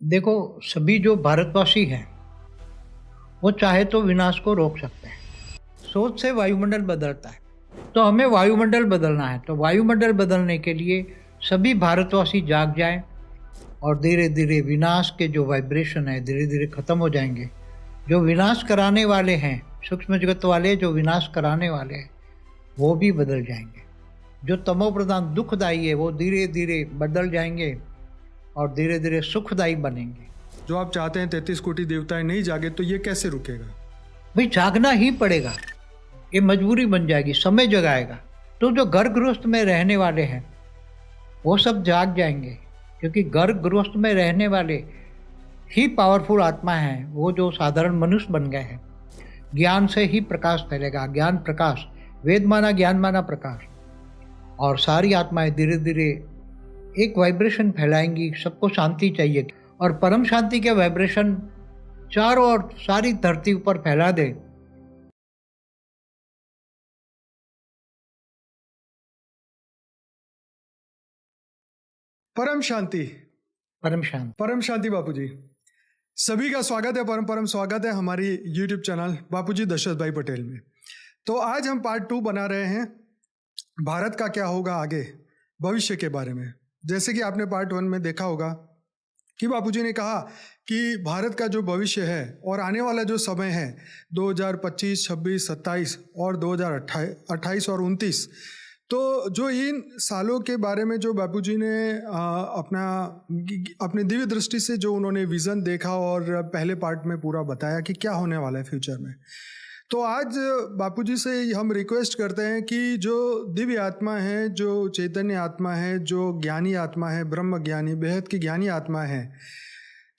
देखो, सभी जो भारतवासी हैं वो चाहे तो विनाश को रोक सकते हैं। सोच से वायुमंडल बदलता है, तो हमें वायुमंडल बदलना है। तो वायुमंडल बदलने के लिए सभी भारतवासी जाग जाएं और धीरे धीरे विनाश के जो वाइब्रेशन है धीरे धीरे खत्म हो जाएंगे। जो विनाश कराने वाले हैं, सूक्ष्म जगत वाले जो विनाश कराने वाले हैं, वो भी बदल जाएंगे। जो तमो प्रधान दुखदायी है वो धीरे धीरे बदल जाएंगे और धीरे धीरे सुखदायी बनेंगे। जो आप चाहते हैं 33 कोटि देवताएं नहीं जागे तो ये कैसे रुकेगा? भाई जागना ही पड़ेगा, ये मजबूरी बन जाएगी, समय जगाएगा। तो जो घर गृहस्थ में रहने वाले हैं वो सब जाग जाएंगे, क्योंकि घर गृहस्थ में रहने वाले ही पावरफुल आत्मा हैं। वो जो साधारण मनुष्य बन गए हैं, ज्ञान से ही प्रकाश फैलेगा। ज्ञान प्रकाश, वेद माना ज्ञान माना प्रकाश। और सारी आत्माएं धीरे धीरे एक वाइब्रेशन फैलाएंगी। सबको शांति चाहिए और परम शांति के वाइब्रेशन चारों ओर सारी धरती ऊपर फैला दे। परम शांति। परम शांति। परम शांति बापू जी, सभी का स्वागत है, परम परम स्वागत है हमारी यूट्यूब चैनल बापू जी दशरथ भाई पटेल में। तो आज हम पार्ट 2 बना रहे हैं भारत का क्या होगा आगे, भविष्य के बारे में। जैसे कि आपने पार्ट 1 में देखा होगा कि बापूजी ने कहा कि भारत का जो भविष्य है और आने वाला जो समय है 2025, 26, 27 और 2028 और 29, तो जो इन सालों के बारे में जो बापूजी ने अपने दिव्य दृष्टि से जो उन्होंने विज़न देखा और पहले पार्ट में पूरा बताया कि क्या होने वाला है फ्यूचर में। तो आज बापूजी से हम रिक्वेस्ट करते हैं कि जो दिव्य आत्मा है, जो चैतन्य आत्मा है, जो ज्ञानी आत्मा है, ब्रह्म ज्ञानी, बेहद की ज्ञानी आत्मा है,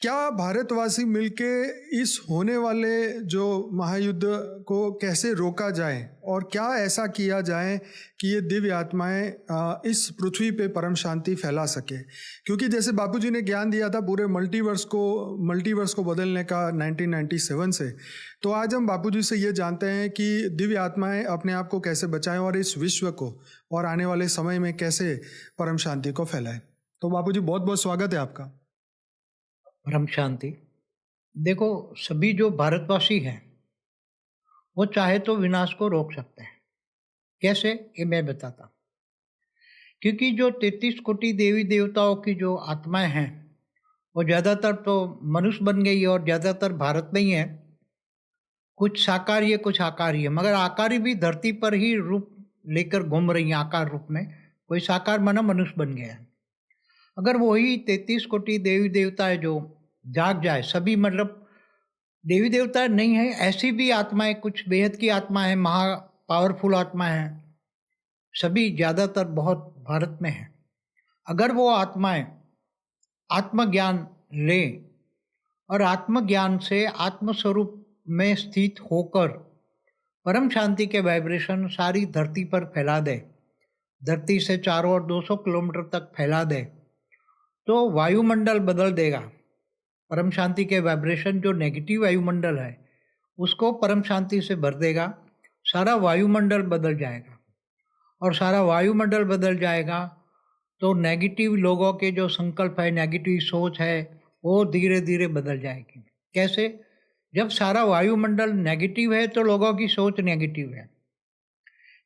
क्या भारतवासी मिलके इस होने वाले जो महायुद्ध को कैसे रोका जाए और क्या ऐसा किया जाए कि ये दिव्य आत्माएं इस पृथ्वी पे परम शांति फैला सके। क्योंकि जैसे बापूजी ने ज्ञान दिया था पूरे मल्टीवर्स को बदलने का 1997 से, तो आज हम बापूजी से ये जानते हैं कि दिव्य आत्माएं अपने आप को कैसे बचाएं और इस विश्व को और आने वाले समय में कैसे परम शांति को फैलाएं। तो बापूजी बहुत बहुत स्वागत है आपका। परम शांति। देखो, सभी जो भारतवासी हैं वो चाहे तो विनाश को रोक सकते हैं। कैसे, ये मैं बताता हूँ। क्योंकि जो 33 कोटि देवी देवताओं की जो आत्माएं हैं वो ज़्यादातर तो मनुष्य बन गई है और ज़्यादातर भारत में ही है। कुछ साकारी है, कुछ आकारी है, मगर आकारी भी धरती पर ही रूप लेकर घूम रही है आकार रूप में। कोई साकार माना मनुष्य बन गया है। अगर वही 33 कोटि देवी देवता है जो जाग जाए, सभी मतलब देवी देवता नहीं है, ऐसी भी आत्माएं, कुछ बेहद की आत्मा है, महा पावरफुल आत्मा है, सभी ज़्यादातर बहुत भारत में है। अगर वो आत्माएं आत्मज्ञान ले और आत्मज्ञान से आत्मस्वरूप में स्थित होकर परम शांति के वाइब्रेशन सारी धरती पर फैला दे, धरती से चारों ओर 200 किलोमीटर तक फैला दे, तो वायुमंडल बदल देगा। परम शांति के वाइब्रेशन जो नेगेटिव वायुमंडल है उसको परम शांति से भर देगा। सारा वायुमंडल बदल जाएगा और सारा वायुमंडल बदल जाएगा तो नेगेटिव लोगों के जो संकल्प है, नेगेटिव सोच है, वो धीरे धीरे बदल जाएगी। कैसे? जब सारा वायुमंडल नेगेटिव है तो लोगों की सोच नेगेटिव है।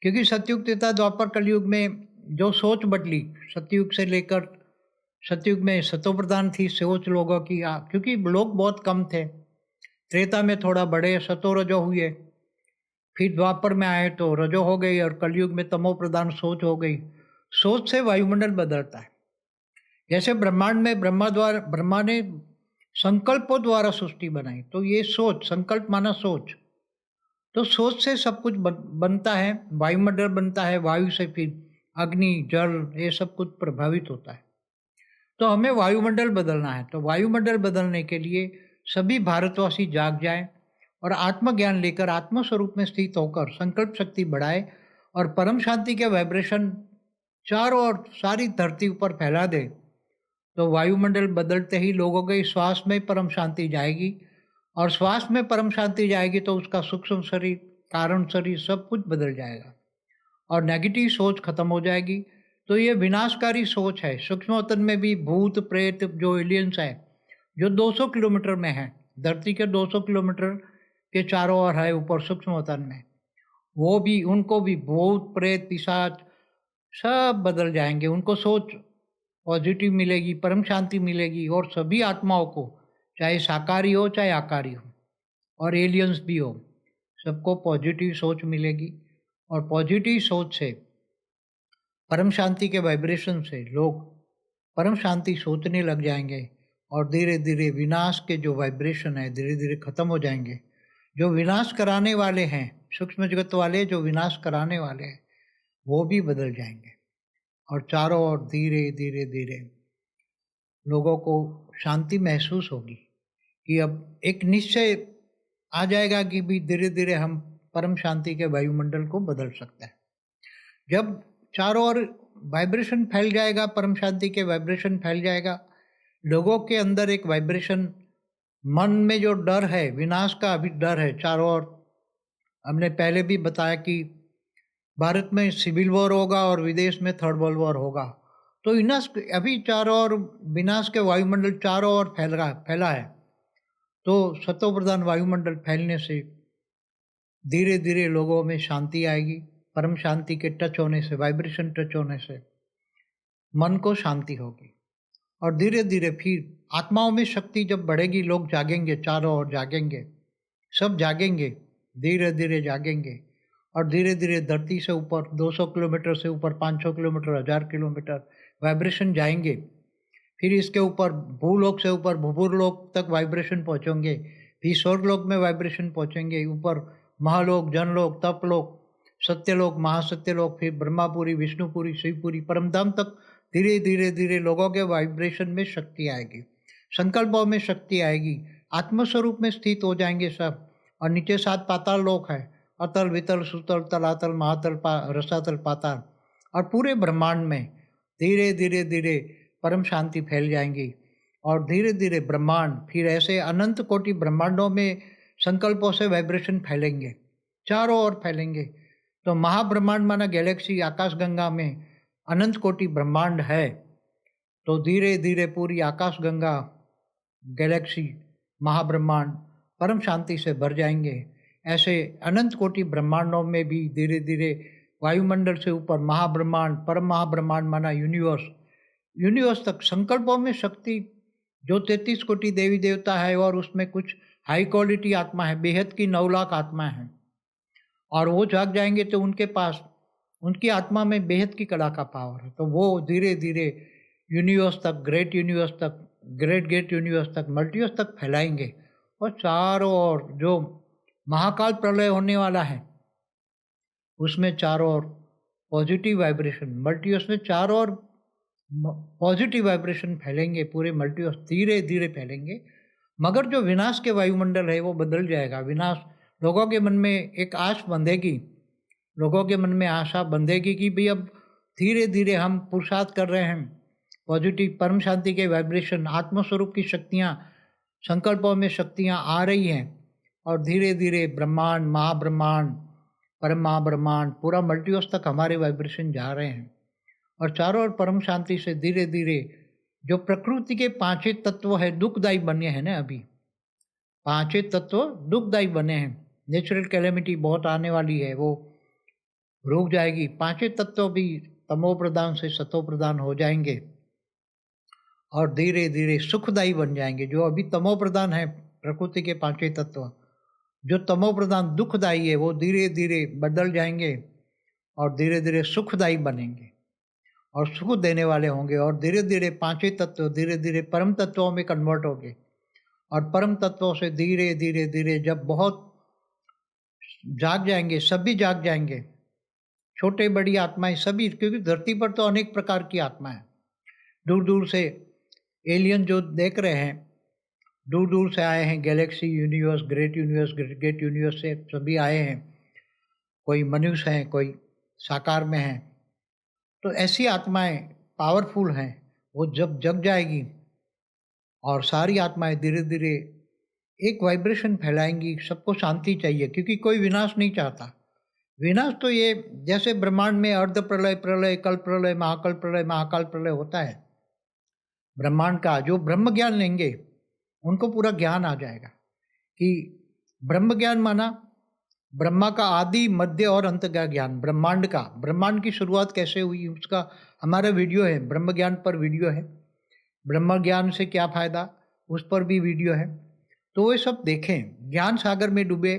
क्योंकि सतयुग त्रेता द्वापर कलयुग में जो सोच बदली, सतयुग से लेकर सतयुग में सतो प्रधान थी सोच लोगों की, क्योंकि लोग बहुत कम थे। त्रेता में थोड़ा बड़े, सतो रजो हुए, फिर द्वापर में आए तो रजो हो गई और कलयुग में तमो प्रधान सोच हो गई। सोच से वायुमंडल बदलता है। जैसे ब्रह्मांड में ब्रह्मा ने संकल्पों द्वारा सृष्टि बनाई, तो ये सोच, संकल्प माना सोच, तो सोच से सब कुछ बनता है, वायुमंडल बनता है। वायु से फिर अग्नि, जल, ये सब कुछ प्रभावित होता है। तो हमें वायुमंडल बदलना है। तो वायुमंडल बदलने के लिए सभी भारतवासी जाग जाएं और आत्मज्ञान लेकर आत्मस्वरूप में स्थित होकर संकल्प शक्ति बढ़ाए और परम शांति के वाइब्रेशन चारों ओर सारी धरती ऊपर फैला दे, तो वायुमंडल बदलते ही लोगों के श्वास में परम शांति जाएगी और श्वास में परम शांति जाएगी तो उसका सूक्ष्म शरीर, कारण शरीर, सब कुछ बदल जाएगा और नेगेटिव सोच खत्म हो जाएगी। तो ये विनाशकारी सोच है। सूक्ष्म वतन में भी भूत प्रेत जो एलियंस है जो 200 किलोमीटर में है, धरती के 200 किलोमीटर के चारों ओर है ऊपर सूक्ष्म वतन में, वो भी, उनको भी भूत प्रेत पिशाच सब बदल जाएंगे। उनको सोच पॉजिटिव मिलेगी, परम शांति मिलेगी, और सभी आत्माओं को, चाहे शाकाहारी हो चाहे आकारी हो और एलियंस भी हो, सबको पॉजिटिव सोच मिलेगी। और पॉजिटिव सोच से, परम शांति के वाइब्रेशन से लोग परम शांति सोचने लग जाएंगे, और धीरे धीरे विनाश के जो वाइब्रेशन है धीरे धीरे खत्म हो जाएंगे। जो विनाश कराने वाले हैं, सूक्ष्म जगत वाले जो विनाश कराने वाले हैं, वो भी बदल जाएंगे। और चारों ओर धीरे धीरे धीरे लोगों को शांति महसूस होगी कि अब एक निश्चय आ जाएगा कि भी धीरे धीरे हम परम शांति के वायुमंडल को बदल सकते हैं। जब चारों ओर वाइब्रेशन फैल जाएगा, परम शांति के वाइब्रेशन फैल जाएगा, लोगों के अंदर एक वाइब्रेशन, मन में जो डर है, विनाश का अभी डर है चारों ओर। हमने पहले भी बताया कि भारत में सिविल वॉर होगा और विदेश में थर्ड वर्ल्ड वॉर होगा। तो विनाश अभी चारों ओर, विनाश के वायुमंडल चारों ओर फैला है। तो सतो प्रधान वायुमंडल फैलने से धीरे धीरे लोगों में शांति आएगी। परम शांति के टच होने से, वाइब्रेशन टच होने से मन को शांति होगी, और धीरे धीरे फिर आत्माओं में शक्ति जब बढ़ेगी, लोग जागेंगे, चारों ओर जागेंगे, सब जागेंगे, धीरे धीरे जागेंगे। और धीरे धीरे धरती से ऊपर 200 किलोमीटर से ऊपर 500 किलोमीटर, 1000 किलोमीटर वाइब्रेशन जाएंगे। फिर इसके ऊपर भूलोक से ऊपर भूभुरलोक तक वाइब्रेशन पहुँचेंगे, फिर स्वर्गलोक में वाइब्रेशन पहुँचेंगे, ऊपर महालोक, जनलोक, तपलोक, सत्यलोक, महासत्यलोक, फिर ब्रह्मापुरी, विष्णुपुरी, शिवपुरी, परमधाम तक धीरे धीरे धीरे लोगों के वाइब्रेशन में शक्ति आएगी, संकल्पों में शक्ति आएगी, आत्मस्वरूप में स्थित हो जाएंगे सब। और नीचे 7 पाताल लोक है, अतल, वितल, सुतल, तलातल, महातल, रसातल, पाताल, और पूरे ब्रह्मांड में धीरे धीरे धीरे परम शांति फैल जाएंगी। और धीरे धीरे ब्रह्मांड, फिर ऐसे अनंत कोटि ब्रह्मांडों में संकल्पों से वाइब्रेशन फैलेंगे, चारों ओर फैलेंगे। तो महाब्रह्मांड माना गैलेक्सी, आकाशगंगा में अनंत कोटि ब्रह्मांड है। तो धीरे धीरे पूरी आकाशगंगा, गैलेक्सी, महाब्रह्मांड परम शांति से भर जाएंगे। ऐसे अनंत कोटि ब्रह्मांडों में भी धीरे धीरे वायुमंडल से ऊपर महाब्रह्मांड, परम महाब्रह्मांड माना यूनिवर्स, यूनिवर्स तक संकल्पों में शक्ति, जो 33 कोटि देवी देवता है, और उसमें कुछ हाई क्वालिटी आत्मा है, बेहद की 9 लाख आत्मा है, और वो जाग जाएंगे तो उनके पास, उनकी आत्मा में बेहद की कला का पावर है। तो वो धीरे धीरे यूनिवर्स तक, ग्रेट यूनिवर्स तक, ग्रेट गेट यूनिवर्स तक, मल्टीवर्स तक फैलाएंगे। और चारों ओर जो महाकाल प्रलय होने वाला है, उसमें चारों ओर पॉजिटिव वाइब्रेशन, मल्टीवर्स में चारों ओर पॉजिटिव वाइब्रेशन फैलेंगे, पूरे मल्टीवर्स धीरे धीरे फैलेंगे। मगर जो विनाश के वायुमंडल है वो बदल जाएगा। विनाश, लोगों के मन में एक आश बंधेगी, लोगों के मन में आशा बंधेगी कि भाई अब धीरे धीरे हम पुरुषार्थ कर रहे हैं, पॉजिटिव परम शांति के वाइब्रेशन, आत्मस्वरूप की शक्तियाँ, संकल्पों में शक्तियाँ आ रही हैं, और धीरे धीरे ब्रह्मांड, महाब्रह्मांड, परम महाब्रह्मांड, पूरा मल्टीवर्स तक हमारे वाइब्रेशन जा रहे हैं। और चारों ओर परम शांति से धीरे धीरे जो प्रकृति के 5 तत्व है, दुखदायी बने हैं ना, अभी 5 तत्व दुखदायी बने हैं, नेचुरल कैलेमिटी बहुत आने वाली है, वो रुक जाएगी। 5 तत्व भी तमो प्रधान से सतो प्रधान हो जाएंगे, और धीरे धीरे सुखदायी बन जाएंगे। जो अभी तमो प्रधान है, प्रकृति के 5 तत्व, जो तमो प्रधान दुखदायी है, वो धीरे धीरे बदल जाएंगे, और धीरे धीरे सुखदायी बनेंगे, और सुख देने वाले होंगे। और धीरे धीरे 5 तत्व धीरे धीरे परम तत्वों में कन्वर्ट होंगे, और परम तत्वों से धीरे धीरे धीरे जब बहुत जाग जाएंगे, सभी जाग जाएंगे, छोटे बड़ी आत्माएं सभी, क्योंकि धरती पर तो अनेक प्रकार की आत्मा है। दूर दूर से एलियन जो देख रहे हैं, दूर दूर से आए हैं, गैलेक्सी, यूनिवर्स, ग्रेट यूनिवर्स से सभी आए हैं। कोई मनुष्य हैं, कोई साकार में हैं। तो ऐसी आत्माएं पावरफुल हैं, वो जब जग जाएगी और सारी आत्माएं धीरे धीरे एक वाइब्रेशन फैलाएंगी। सबको शांति चाहिए, क्योंकि कोई विनाश नहीं चाहता। विनाश तो ये जैसे ब्रह्मांड में अर्ध प्रलय, प्रलय, कल प्रलय, महाकाल प्रलय होता है ब्रह्मांड का। जो ब्रह्म ज्ञान लेंगे, उनको पूरा ज्ञान आ जाएगा कि ब्रह्म ज्ञान माना ब्रह्मा का आदि मध्य और अंत का ज्ञान, ब्रह्मांड की शुरुआत कैसे हुई उसका हमारा वीडियो है, ब्रह्म ज्ञान पर वीडियो है। ब्रह्म ज्ञान से क्या फायदा उस पर भी वीडियो है। तो ये सब देखें, ज्ञान सागर में डूबे।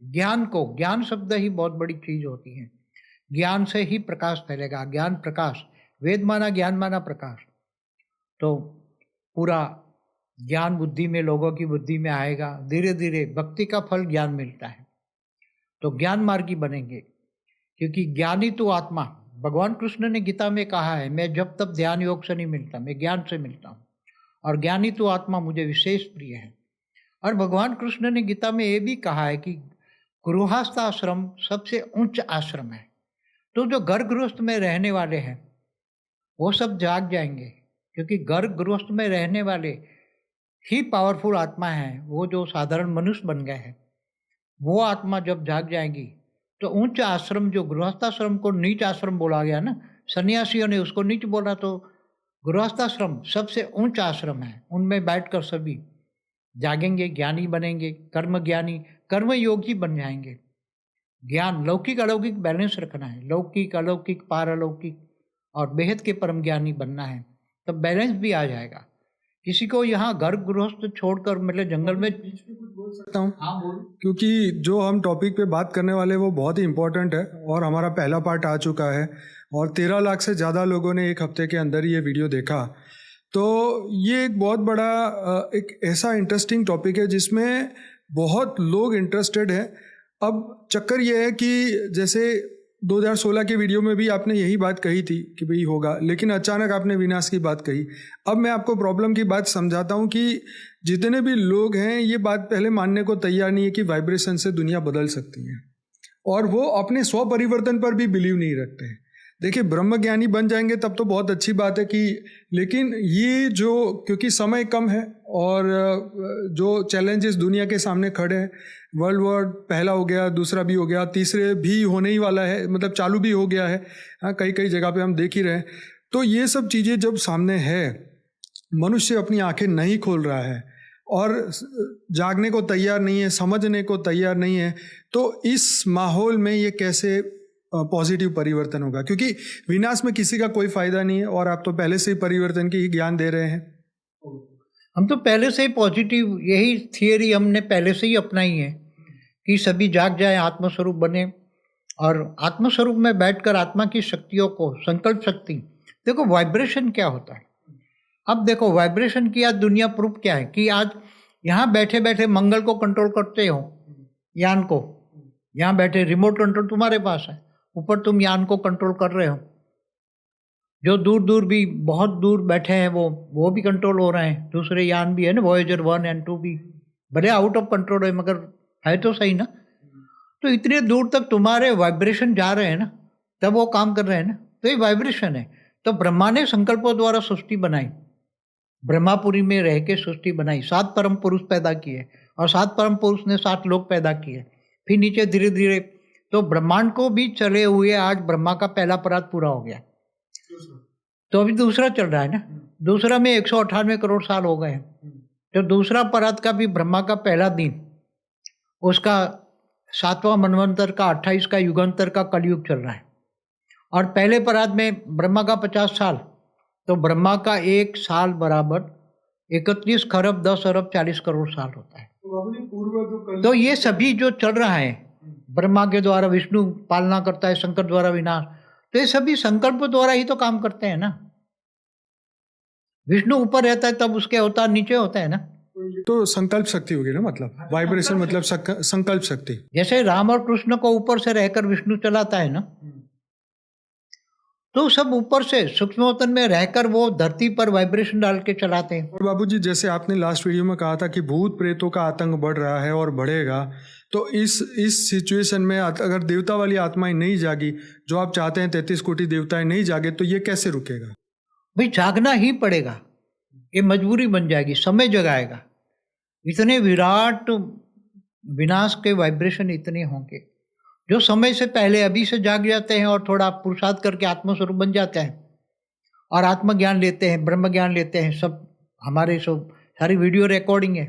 ज्ञान शब्द ही बहुत बड़ी चीज होती है। ज्ञान से ही प्रकाश फैलेगा, ज्ञान प्रकाश, वेद माना ज्ञान माना प्रकाश। तो पूरा ज्ञान बुद्धि में, लोगों की बुद्धि में आएगा। धीरे धीरे भक्ति का फल ज्ञान मिलता है, तो ज्ञान मार्गी बनेंगे। क्योंकि ज्ञानी तो आत्मा, भगवान कृष्ण ने गीता में कहा है, मैं जब तब ध्यान योग से नहीं मिलता, मैं ज्ञान से मिलता हूँ, और ज्ञानी तो आत्मा मुझे विशेष प्रिय है। और भगवान कृष्ण ने गीता में ये भी कहा है कि गृहस्थ आश्रम सबसे उच्च आश्रम है। तो जो घर गृहस्थ में रहने वाले हैं वो सब जाग जाएंगे, क्योंकि घर गृहस्थ में रहने वाले ही पावरफुल आत्मा है। वो जो साधारण मनुष्य बन गए हैं, वो आत्मा जब जाग जाएंगी तो उच्च आश्रम, जो गृहस्थाश्रम को नीच आश्रम बोला गया ना, सन्यासियों ने उसको नीच बोला, तो गृहस्थाश्रम सबसे उच्च आश्रम है। उनमें बैठकर सभी जागेंगे, ज्ञानी बनेंगे, कर्म ज्ञानी, कर्म योगी बन जाएंगे। ज्ञान लौकिक अलौकिक बैलेंस रखना है, लौकिक अलौकिक पारलौकिक और बेहद के परम ज्ञानी बनना है, तब बैलेंस भी आ जाएगा। किसी को यहाँ घर गृहस्थ छोड़कर मतलब जंगल में बोल सकता हूँ? हाँ बोल। क्योंकि जो हम टॉपिक पे बात करने वाले वो बहुत ही इम्पोर्टेंट है, और हमारा पहला पार्ट आ चुका है और 13 लाख से ज़्यादा लोगों ने एक हफ्ते के अंदर ये वीडियो देखा। तो ये एक बहुत बड़ा एक ऐसा इंटरेस्टिंग टॉपिक है जिसमें बहुत लोग इंटरेस्टेड हैं। अब चक्कर ये है कि जैसे 2016 के वीडियो में भी आपने यही बात कही थी कि भाई होगा, लेकिन अचानक आपने विनाश की बात कही। अब मैं आपको प्रॉब्लम की बात समझाता हूँ कि जितने भी लोग हैं ये बात पहले मानने को तैयार नहीं है कि वाइब्रेशन से दुनिया बदल सकती है, और वो अपने स्व परिवर्तन पर भी बिलीव नहीं रखते हैं। देखिए, ब्रह्म ज्ञानी बन जाएंगे तब तो बहुत अच्छी बात है कि, लेकिन ये जो, क्योंकि समय कम है और जो चैलेंजेस दुनिया के सामने खड़े हैं, वर्ल्ड वॉर पहला हो गया, दूसरा भी हो गया, तीसरे भी होने ही वाला है, मतलब चालू भी हो गया है, हाँ कई कई जगह पे हम देख ही रहे हैं। तो ये सब चीज़ें जब सामने है, मनुष्य अपनी आंखें नहीं खोल रहा है और जागने को तैयार नहीं है, समझने को तैयार नहीं है, तो इस माहौल में ये कैसे पॉजिटिव परिवर्तन होगा? क्योंकि विनाश में किसी का कोई फायदा नहीं है, और आप तो पहले से ही परिवर्तन की ही ज्ञान दे रहे हैं। हम तो पहले से ही पॉजिटिव, यही थियरी हमने पहले से ही अपनाई है कि सभी जाग जाए, आत्मस्वरूप बने, और आत्मस्वरूप में बैठकर आत्मा की शक्तियों को, संकल्प शक्ति, देखो वाइब्रेशन क्या होता है। अब देखो वाइब्रेशन की आज दुनिया प्रूफ क्या है कि आज यहाँ बैठे बैठे मंगल को कंट्रोल करते हो, यान को, यहाँ बैठे रिमोट कंट्रोल तुम्हारे पास है, ऊपर तुम यान को कंट्रोल कर रहे हो। जो दूर दूर भी, बहुत दूर बैठे हैं वो भी कंट्रोल हो रहे हैं, दूसरे यान भी है ना, वॉयेजर 1 और 2 भी, भले आउट ऑफ कंट्रोल है मगर है तो सही ना। तो इतने दूर तक तुम्हारे वाइब्रेशन जा रहे हैं ना, तब वो काम कर रहे हैं ना, तो ये वाइब्रेशन है। तो ब्रह्मा ने संकल्पों द्वारा सृष्टि बनाई, ब्रह्मापुरी में रह के सृष्टि बनाई, 7 परम पुरुष पैदा किए, और 7 परम पुरुष ने 7 लोग पैदा किए, फिर नीचे धीरे धीरे, तो ब्रह्मांड को भी चले हुए आज ब्रह्मा का पहला परात पूरा हो गया, तो अभी दूसरा चल रहा है ना, दूसरा में 198 करोड़ साल हो गए हैं। तो दूसरा परात का भी ब्रह्मा का पहला दिन, उसका 7वां मनवंतर का 28 का युगांतर का कलयुग चल रहा है, और पहले परात में ब्रह्मा का 50 साल, तो ब्रह्मा का 1 साल बराबर 31 खरब 10 अरब 40 करोड़ साल होता है। तो ये सभी जो चल रहा है, ब्रह्मा के द्वारा विष्णु पालना करता है, शंकर द्वारा विनाश, तो ये सभी संकल्प द्वारा ही तो काम करते हैं ना। विष्णु ऊपर रहता है तब उसके अवतार नीचे होता है ना, तो संकल्प शक्ति होगी ना, मतलब वाइब्रेशन मतलब संकल्प शक्ति। जैसे राम और कृष्ण को ऊपर से रहकर विष्णु चलाता है ना, तो सब ऊपर से सूक्ष्मवतन में रहकर वो धरती पर वाइब्रेशन डाल के चलाते हैं। और बाबूजी, जैसे आपने लास्ट वीडियो में कहा था कि भूत प्रेतों का आतंक बढ़ रहा है और बढ़ेगा, तो इस सिचुएशन में अगर देवता वाली आत्माएं नहीं जागी, जो आप चाहते हैं 33 कोटि देवताएं नहीं जागे, तो ये कैसे रुकेगा? भाई जागना ही पड़ेगा, ये मजबूरी बन जाएगी, समय जगाएगा। इतने विराट विनाश के वाइब्रेशन इतने होंगे, जो समय से पहले अभी से जाग जाते हैं और थोड़ा पुरुषार्थ करके आत्मस्वरूप बन जाते हैं और आत्मज्ञान लेते हैं, ब्रह्म ज्ञान लेते हैं, सब हमारे सब सारी वीडियो रिकॉर्डिंग है।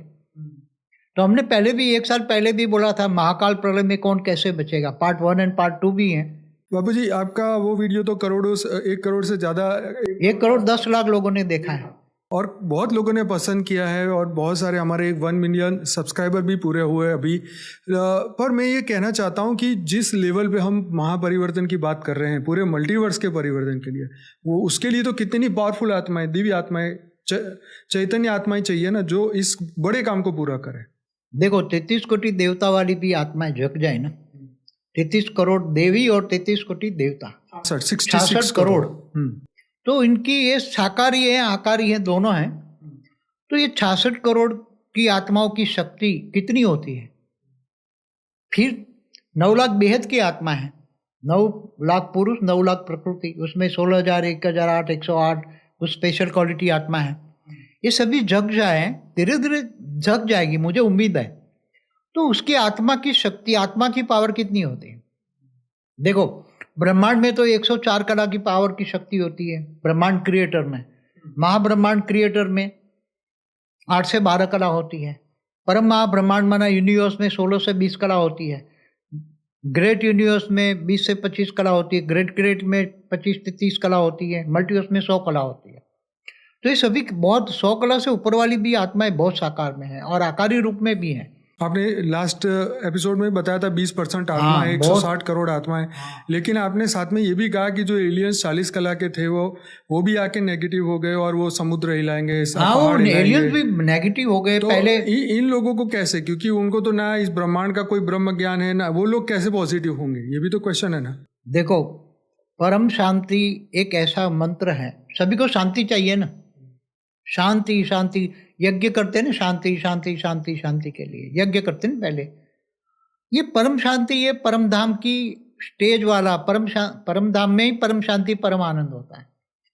तो हमने पहले भी 1 साल पहले भी बोला था महाकाल प्रलय में कौन कैसे बचेगा, पार्ट 1 एंड पार्ट 2 भी है। बापू जी आपका वो वीडियो तो 1 करोड़ से ज़्यादा 1 करोड़ 10 लाख लोगों ने देखा है और बहुत लोगों ने पसंद किया है और बहुत सारे हमारे 1 मिलियन सब्सक्राइबर भी पूरे हुए अभी। पर मैं ये कहना चाहता हूँ कि जिस लेवल पे हम महापरिवर्तन की बात कर रहे हैं पूरे मल्टीवर्स के परिवर्तन के लिए, वो उसके लिए तो कितनी पावरफुल आत्माएं, दिव्य आत्माएं, चैतन्य आत्माएं चाहिए ना, जो इस बड़े काम को पूरा करें। देखो 33 कोटि देवता वाली भी आत्माएं जग जाए ना, 33 करोड़ देवी और 33 कोटि देवता, 66 करोड़। तो इनकी ये साकारी है आकारी है दोनों हैं। तो ये 66 करोड़ की आत्माओं की शक्ति कितनी होती है। फिर 9 लाख बेहद की आत्मा है, 9 लाख पुरुष 9 लाख प्रकृति, उसमें 16,000 1008 108 कुछ स्पेशल क्वालिटी आत्मा है। ये सभी जग जाए, धीरे धीरे जग जाएगी, मुझे उम्मीद है। तो उसकी आत्मा की शक्ति, आत्मा की पावर कितनी होती है। देखो ब्रह्मांड में तो 104 कला की पावर की शक्ति होती है ब्रह्मांड क्रिएटर में। महाब्रह्मांड क्रिएटर में 8 से 12 कला होती है। परम महाब्रह्मांड माना यूनिवर्स में 16 से 20 कला होती है। ग्रेट यूनिवर्स में 20 से 25 कला होती है। ग्रेट में 25 से 30 कला होती है। मल्टीवर्स में 100 कला होती है। तो ये सभी बहुत 100 कला से ऊपर वाली भी आत्माएं बहुत साकार में है और आकारी रूप में भी है। आपने लास्ट एपिसोड में बताया था 20% आत्मा है, 160 करोड़ आत्मा है। लेकिन आपने साथ में ये भी कहा कि जो एलियंस 40 कला के थे वो भी आके नेगेटिव हो गए और वो समुद्र हिलाएंगे, एलियंस भी नेगेटिव हो गए। तो पहले इन लोगों को कैसे, क्योंकि उनको तो ना इस ब्रह्मांड का कोई ब्रह्म ज्ञान है ना, वो लोग कैसे पॉजिटिव होंगे, ये भी तो क्वेश्चन है ना। देखो परम शांति एक ऐसा मंत्र है, सभी को शांति चाहिए ना, शांति शांति। यज्ञ करते हैं ना, शांति शांति शांति शांति के लिए यज्ञ करते हैं पहले। ये परम शांति, ये परम धाम की स्टेज वाला परम धाम में ही परम शांति परम आनंद होता है।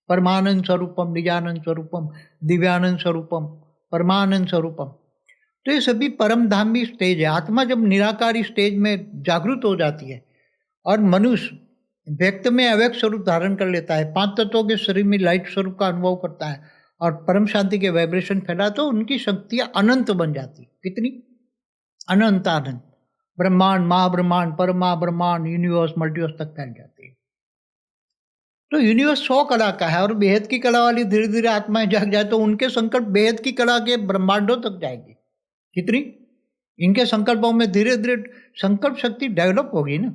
परमानंद स्वरूपम, निजानंद स्वरूपम, दिव्यानंद स्वरूपम, परमानंद स्वरूपम। तो ये सभी परम धामी स्टेज है। आत्मा जब निराकारी स्टेज में जागृत हो जाती है और मनुष्य व्यक्त में अव्यक्त स्वरूप धारण कर लेता है, 5 तत्वों के शरीर में लाइट स्वरूप का अनुभव करता है और परम शांति के वाइब्रेशन फैला, तो उनकी शक्तियां अनंत बन जाती। कितनी अनंत आनंद, ब्रह्मांड महाब्रह्मांड परम महाब्रह्मांड यूनिवर्स मल्टीवर्स तक फैल जाती है। तो यूनिवर्स 100 कला का है और बेहद की कला वाली धीरे धीरे आत्माएं जाग जाए तो उनके संकल्प बेहद की कला के ब्रह्मांडों तक जाएगी। कितनी इनके संकल्पों में धीरे धीरे संकल्प शक्ति डेवलप होगी ना।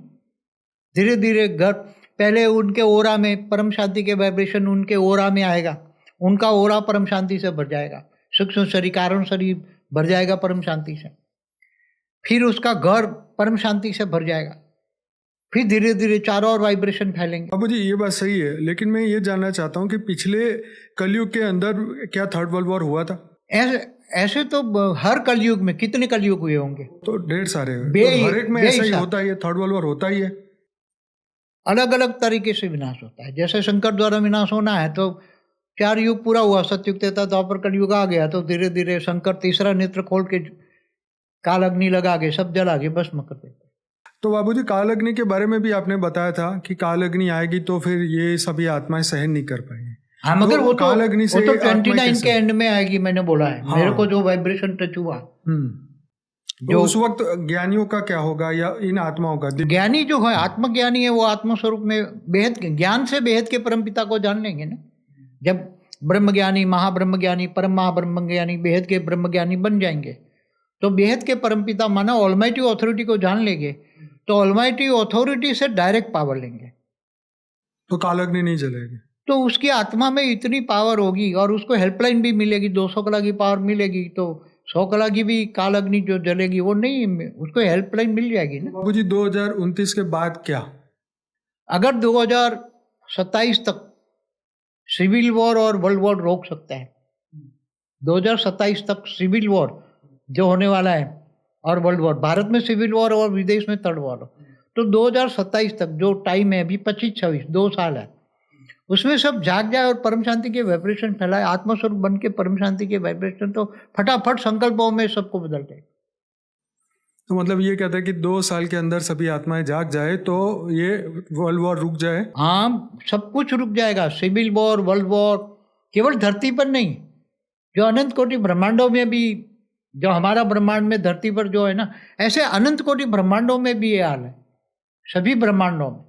धीरे धीरे घर पहले उनके ओरा में परम शांति के वाइब्रेशन उनके ओरा में आएगा, उनका ओरा परम शांति से भर जाएगा, सूक्ष्म शरीर कारण शरीर भर जाएगा परम शांति से। फिर उसका घर परम शांति से भर जाएगा। फिर धीरे धीरे चारों ओर वाइब्रेशन फैलेंगे। बाबू जी ये बात सही है, लेकिन मैं ये जानना चाहता हूँ कि पिछले कलयुग के अंदर क्या 3rd वर्ल्ड वॉर हुआ था? ऐसे तो हर कलयुग में कितने कलयुग हुए होंगे? तो ढेर सारे तो हर एक में ऐसा ही होता है, 3rd वर्ल्ड वॉर होता ही है। अलग अलग तरीके से विनाश होता है। जैसे शंकर द्वारा विनाश होना है तो 4 युग पूरा हुआ, सतयुग त्रेता द्वापर कलयुग आ गया तो धीरे धीरे शंकर तीसरा नेत्र खोल के काल अग्नि लगा के सब जला के भस्म कर देते। तो बाबूजी काल अग्नि के बारे में भी आपने बताया था कि काल अग्नि आएगी तो फिर ये सभी आत्माएं सहन नहीं कर पाएंगी। हाँ मगर तो वो काल अग्नि से 29 के एंड में आएगी, मैंने बोला है। हाँ। मेरे को जो वाइब्रेशन टच हुआ जो उस वक्त ज्ञानियों का क्या होगा या इन आत्माओं का? ज्ञानी जो है आत्मज्ञानी है, वो आत्मस्वरूप में बेहद ज्ञान से बेहद के परमपिता को जान लेंगे ना। जब ब्रह्मज्ञानी महाब्रह्मज्ञानी परम महाब्रह्मज्ञानी बेहद के ब्रह्मज्ञानी बन जाएंगे तो बेहद के परमपिता माना ऑलमाइटी अथॉरिटी को जान लेंगे तो ऑलमाइटी अथॉरिटी से डायरेक्ट पावर लेंगे तो काल अग्नि नहीं जलेगी। तो उसकी आत्मा में इतनी पावर होगी और उसको हेल्पलाइन भी मिलेगी, 200 कला की पावर मिलेगी तो 100 कला की भी काल अग्नि जो जलेगी वो नहीं, उसको हेल्पलाइन मिल जाएगी ना। बाबूजी 2029 के बाद क्या? अगर 2027 तक सिविल वॉर और वर्ल्ड वॉर रोक सकता है, 2027 तक सिविल वॉर जो होने वाला है और वर्ल्ड वॉर, भारत में सिविल वॉर और विदेश में 3rd वॉर, तो 2027 तक जो टाइम है अभी 25-26 2 साल है, उसमें सब जाग जाए और परम शांति के वाइब्रेशन फैलाए, आत्मस्वरूप बन के परम शांति के वाइब्रेशन तो फटाफट संकल्पों में सबको बदल जाए। तो मतलब ये कहता है कि 2 साल के अंदर सभी आत्माएं जाग जाए तो ये वर्ल्ड वॉर रुक जाए। हाँ सब कुछ रुक जाएगा, सिविल वॉर वर्ल्ड वॉर, केवल धरती पर नहीं जो अनंत कोटि ब्रह्मांडों में भी, जो हमारा ब्रह्मांड में धरती पर जो है ना, ऐसे अनंत कोटि ब्रह्मांडों में भी ये हाल है, सभी ब्रह्मांडों में,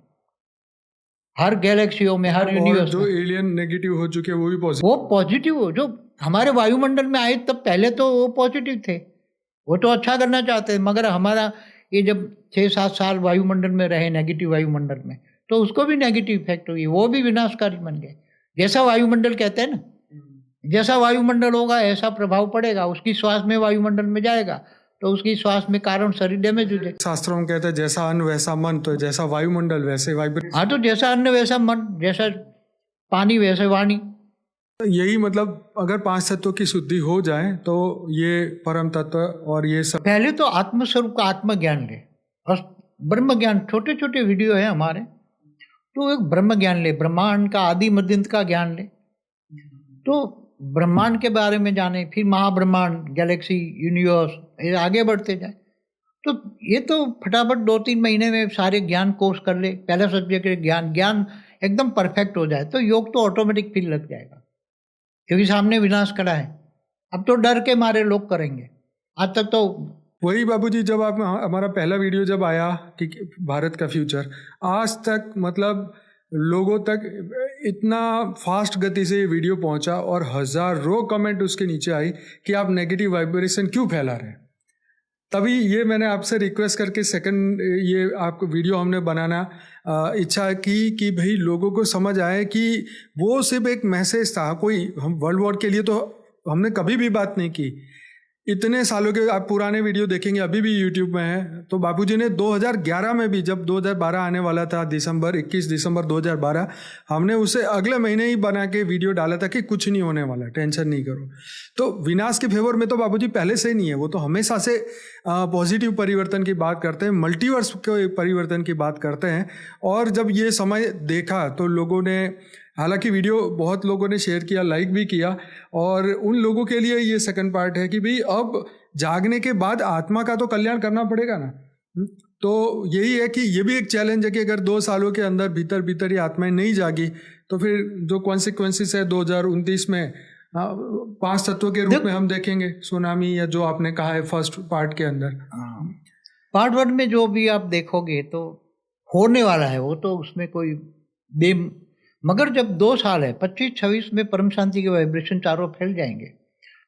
हर गैलेक्सियों में, हर और यूनिवर्स जो में। एलियन नेगेटिव हो चुके हैं वो भी पॉजिटिव, वो पॉजिटिव हो, जो हमारे वायुमंडल में आए तब पहले तो वो पॉजिटिव थे, वो तो अच्छा करना चाहते हैं, मगर हमारा ये जब 6-7 साल वायुमंडल में रहे, नेगेटिव वायुमंडल में, तो उसको भी नेगेटिव इफेक्ट हुई, वो भी विनाशकारी बन गए। जैसा वायुमंडल कहते हैं ना, जैसा वायुमंडल होगा ऐसा प्रभाव पड़ेगा, उसकी श्वास में वायुमंडल में जाएगा तो उसकी श्वास में कारण शरीर डैमेज हो जाए। शास्त्रों में कहते हैं जैसा अन्न वैसा मन, तो जैसा वायुमंडल वैसे वाइब्रेशन। हाँ, तो जैसा अन्न वैसा मन, जैसा पानी वैसे वाणी। यही मतलब अगर 5 तत्वों की शुद्धि हो जाए तो ये परम तत्व और ये सब। पहले तो आत्मस्वरूप का आत्मज्ञान ले, और ब्रह्म ज्ञान, छोटे छोटे वीडियो है हमारे, तो एक ब्रह्म ज्ञान ले, ब्रह्मांड का आदि मध्यंत का ज्ञान ले, तो ब्रह्मांड के बारे में जाने, फिर महाब्रह्मांड, गैलेक्सी, यूनिवर्स, ये आगे बढ़ते जाए। तो ये तो फटाफट 2-3 महीने में सारे ज्ञान कोर्स कर ले, पहला सब्जेक्ट ज्ञान एकदम परफेक्ट हो जाए तो योग तो ऑटोमेटिक फिर लग जाएगा, क्योंकि सामने विनाश खड़ा है। अब तो डर के मारे लोग करेंगे, आज तक तो वही बाबूजी, जब आप हमारा पहला वीडियो जब आया कि भारत का फ्यूचर, आज तक मतलब लोगों तक इतना फास्ट गति से ये वीडियो पहुंचा और हजारों कमेंट उसके नीचे आई कि आप नेगेटिव वाइब्रेशन क्यों फैला रहे हैं। तभी ये मैंने आपसे रिक्वेस्ट करके सेकंड ये आपको वीडियो हमने बनाना इच्छा की कि भाई लोगों को समझ आए कि वो सिर्फ एक मैसेज था, कोई हम वर्ल्ड वॉर के लिए तो हमने कभी भी बात नहीं की। इतने सालों के आप पुराने वीडियो देखेंगे, अभी भी यूट्यूब में है, तो बापूजी ने 2011 में भी, जब 2012 आने वाला था, 21 दिसंबर 2012, हमने उसे अगले महीने ही बना के वीडियो डाला था कि कुछ नहीं होने वाला, टेंशन नहीं करो। तो विनाश के फेवर में तो बापूजी पहले से नहीं है, वो तो हमेशा से पॉजिटिव परिवर्तन की बात करते हैं, मल्टीवर्स के परिवर्तन की बात करते हैं। और जब ये समय देखा तो लोगों ने, हालांकि वीडियो बहुत लोगों ने शेयर किया, लाइक भी किया, और उन लोगों के लिए ये सेकंड पार्ट है कि भाई अब जागने के बाद आत्मा का तो कल्याण करना पड़ेगा ना। तो यही है कि ये भी एक चैलेंज है कि अगर 2 सालों के अंदर भीतर भीतर ये आत्माएं नहीं जागी तो फिर जो कॉन्सिक्वेंसेस है 2029 में 5 तत्वों के रूप में हम देखेंगे सुनामी, या जो आपने कहा है फर्स्ट पार्ट के अंदर। पार्ट 1 में जो भी आप देखोगे तो होने वाला है, वो तो उसमें कोई मगर जब 2 साल है, 25-26 में परम शांति के वाइब्रेशन चारों फैल जाएंगे,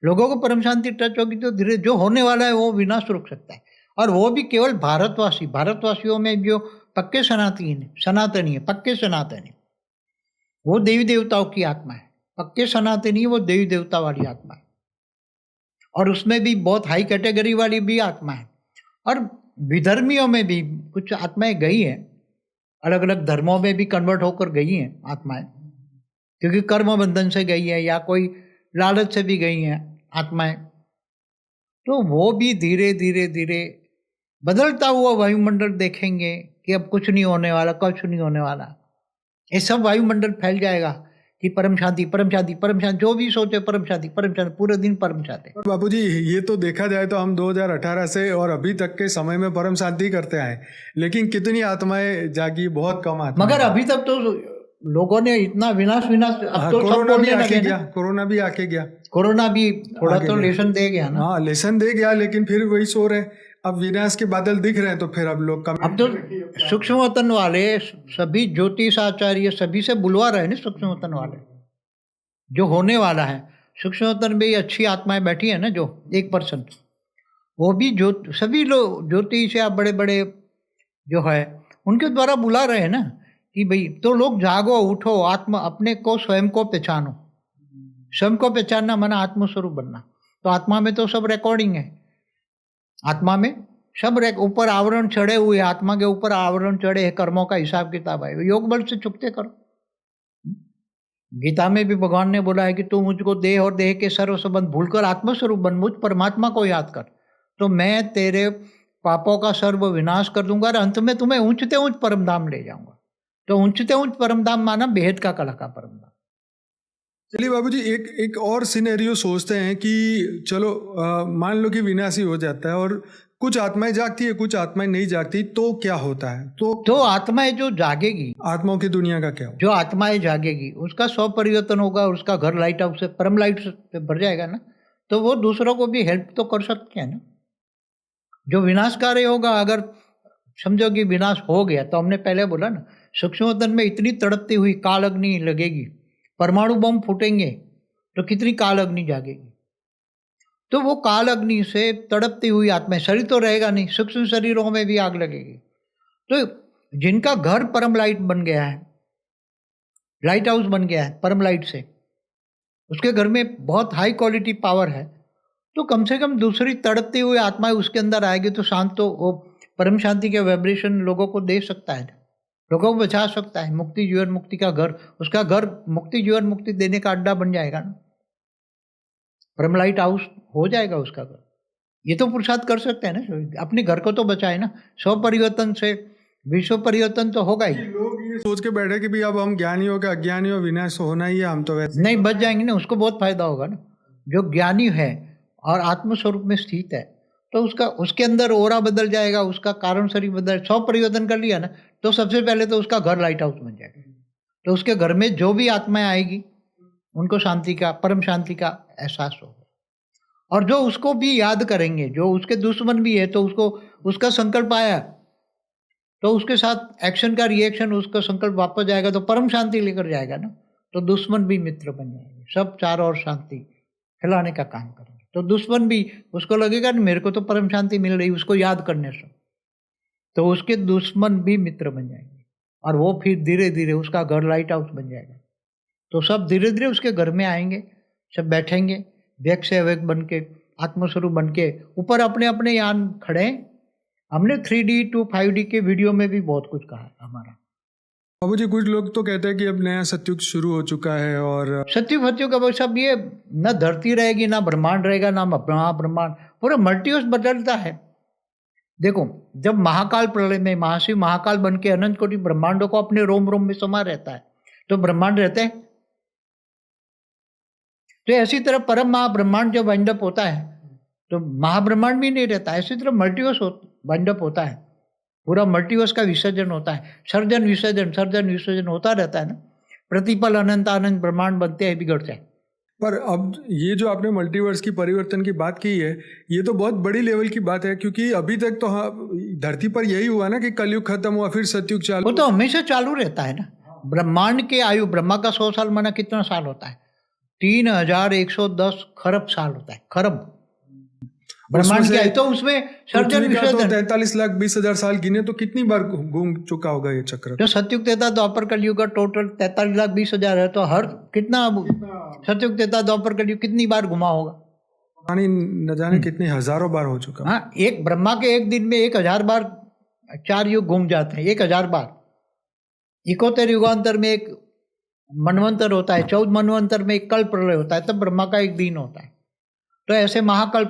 लोगों को परम शांति टच होगी, तो धीरे जो होने वाला है वो विनाश रुक सकता है। और वो भी केवल भारतवासियों में जो पक्के सनातनी है, पक्के सनातनी, वो देवी देवताओं की आत्मा है, पक्के सनातनी वो देवी देवता वाली आत्मा है, और उसमें भी बहुत हाई कैटेगरी वाली भी आत्मा है। और विधर्मियों में भी कुछ आत्माएं गई हैं, अलग अलग धर्मों में भी कन्वर्ट होकर गई हैं आत्माएं, क्योंकि कर्म बंधन से गई है या कोई लालच से भी गई हैं आत्माएं। तो वो भी धीरे धीरे धीरे बदलता हुआ वायुमंडल देखेंगे कि अब कुछ नहीं होने वाला, कुछ नहीं होने वाला, ये सब वायुमंडल फैल जाएगा कि परम शांति, परम शांति, परम शांति, जो भी सोचे परम शांति, पूरे दिन परम शांति। बापूजी ये तो देखा जाए तो हम 2018 से और अभी तक के समय में परम शांति करते आए, लेकिन कितनी आत्माएं जागी, बहुत कम आत्माएं। मगर अभी तक तो लोगों ने इतना विनाश अब तो कोरोना भी आके गया, कोरोना भी थोड़ा तो लेसन दे गया ना। हाँ, लेसन दे गया, लेकिन फिर वही सो रहे। अब विनाश के बादल दिख रहे हैं तो फिर अब लोग कम। अब तो सूक्ष्म वतन वाले सभी ज्योतिष आचार्य सभी से बुलवा रहे हैं ना, सूक्ष्म वतन वाले, जो होने वाला है। सूक्ष्म वतन में अच्छी आत्माएं बैठी है ना, जो 1%, वो भी सभी लोग ज्योतिष या बड़े बड़े जो है उनके द्वारा बुला रहे हैं ना कि भाई तो लोग जागो, उठो, आत्मा अपने को स्वयं को पहचानो। स्वयं को पहचानना माना आत्मस्वरूप बनना। तो आत्मा में तो सब रिकॉर्डिंग है, आत्मा में सब ऊपर आवरण चढ़े हुए, आत्मा के ऊपर आवरण चढ़े है, कर्मों का हिसाब किताब है, योग बल से चुकते करो। गीता में भी भगवान ने बोला है कि तू मुझको देह और देह के सर्व संबंध भूलकर आत्मस्वरूप बन, मुझ परमात्मा को याद कर, तो मैं तेरे पापों का सर्व विनाश कर दूंगा और अंत में तुम्हें ऊंचते ऊंच परम धाम ले जाऊंगा। तो ऊंचते ऊंच परम धाम माना बेहद का कला का परम धाम। चलिए बाबूजी, एक एक और सिनेरियो सोचते हैं कि चलो मान लो कि विनाश ही हो जाता है और कुछ आत्माएं जागती है, कुछ आत्माएं नहीं जागती, तो क्या होता है? तो आत्माएं जो जागेगी, आत्माओं की दुनिया का क्या होगा? जो आत्माएं जागेगी उसका स्व परिवर्तन होगा, उसका घर लाइट हाउस से परम लाइट से भर जाएगा ना, तो वो दूसरों को भी हेल्प तो कर सकते हैं ना। जो विनाशकारी होगा, अगर समझो कि विनाश हो गया, तो हमने पहले बोला ना, सूक्ष्म वतन में इतनी तड़पती हुई काल अग्नि लगेगी, परमाणु बम फूटेंगे तो कितनी काल अग्नि जागेगी। तो वो काल अग्नि से तड़पती हुई आत्मा, शरीर तो रहेगा नहीं, सूक्ष्म शरीरों में भी आग लगेगी। तो जिनका घर परम लाइट बन गया है, लाइट हाउस बन गया है परम लाइट से, उसके घर में बहुत हाई क्वालिटी पावर है, तो कम से कम दूसरी तड़पती हुई आत्माएं उसके अंदर आएगी तो शांत, तो वो परम शांति के वाइब्रेशन लोगों को दे सकता है, लोगों को बचा सकता है। मुक्ति जीवन मुक्ति का घर, उसका घर मुक्ति जीवन मुक्ति देने का अड्डा बन जाएगा ना, परम लाइट हाउस हो जाएगा उसका घर। ये तो पुरुषार्थ कर सकते हैं ना, अपने घर को तो बचाए ना, स्व परिवर्तन से विश्व परिवर्तन तो होगा ही। लोग ये सोच के बैठे कि भाई अब हम ज्ञानी हो, क्या अज्ञानी हो, विनाश होना ही है, हम तो वैसे नहीं, बच जाएंगे ना, उसको बहुत फायदा होगा ना। जो ज्ञानी है और आत्मस्वरूप में स्थित है, तो उसका उसके अंदर ओरा बदल जाएगा, उसका कारण शरीर बदल, स्व परिवर्तन कर लिया ना, तो सबसे पहले तो उसका घर लाइट हाउस बन जाएगा। तो उसके घर में जो भी आत्माएं आएगी उनको शांति का, परम शांति का एहसास होगा। और जो उसको भी याद करेंगे, जो उसके दुश्मन भी है, तो उसको उसका संकल्प आया तो उसके साथ एक्शन का रिएक्शन, उसका संकल्प वापस जाएगा तो परम शांति लेकर जाएगा ना, तो दुश्मन भी मित्र बन जाएंगे, सब चारों ओर शांति फैलाने का काम करेंगे। तो दुश्मन भी, उसको लगेगा ना मेरे को तो परम शांति मिल रही, उसको याद करने से, तो उसके दुश्मन भी मित्र बन जाएंगे और वो फिर धीरे धीरे उसका घर लाइट हाउस बन जाएगा। तो सब धीरे धीरे उसके घर में आएंगे, सब बैठेंगे, व्यक्त से अव्यक्त बन के, आत्मस्वरूप बन के, ऊपर अपने अपने यान खड़े। हमने 3D to 5D के वीडियो में भी बहुत कुछ कहा है हमारा। बाबूजी, कुछ लोग तो कहते हैं कि अब नया सतयुग शुरू हो चुका है और सत्युग फत्युग का सब ये, न धरती रहेगी, ना ब्रह्मांड रहेगा, ना महाब्रह्मांड, पूरा मल्टीवर्स बदलता है। देखो, जब महाकाल प्रलय में महाशिव महाकाल बन के अनंत कोटि ब्रह्मांडों को अपने रोम रोम में समा रहता है, तो ब्रह्मांड रहते हैं। तो ऐसी तरह परम महाब्रह्मांड जब वाइंड अप होता है तो महाब्रह्मांड भी नहीं रहता। ऐसी तरह मल्टीवर्स वाइंड अप होता है, पूरा मल्टीवर्स का विसर्जन होता है, सर्जन विसर्जन होता रहता है ना। प्रतिपल अनंत अनंत ब्रह्मांड बनते हैं, बिगड़ते हैं। पर अब ये जो आपने मल्टीवर्स की परिवर्तन की बात की है, ये तो बहुत बड़ी लेवल की बात है, क्योंकि अभी तक तो धरती पर यही हुआ ना कि कलयुग खत्म हुआ, फिर सतयुग चालू। वो तो हमेशा चालू रहता है ना। ब्रह्मांड के आयु, ब्रह्मा का 100 साल माना कितना साल होता है? 3110 खरब साल होता है, खरब ब्रह्मांड की आयु। तो उसमें सर्जन विसर्जन 43,20,000 साल गिने तो कितनी बार घूम चुका होगा ये चक्र? जो सतयुग त्रेता द्वापर कलयुग का टोटल 43,20,000 है, तो हर कितना सतयुग त्रेता द्वापर कलयुग कितनी बार घुमा होगा? न जाने कितनी हजारों बार हो चुका। हाँ, एक ब्रह्मा के एक दिन में 1000 बार 4 युग घूम जाते हैं, 1000 बार। 71 युगांतर में एक मनवंतर होता है, 14 मनवंतर में एक कल प्रलय होता है, तब ब्रह्मा का एक दिन होता है। तो ऐसे महाकाल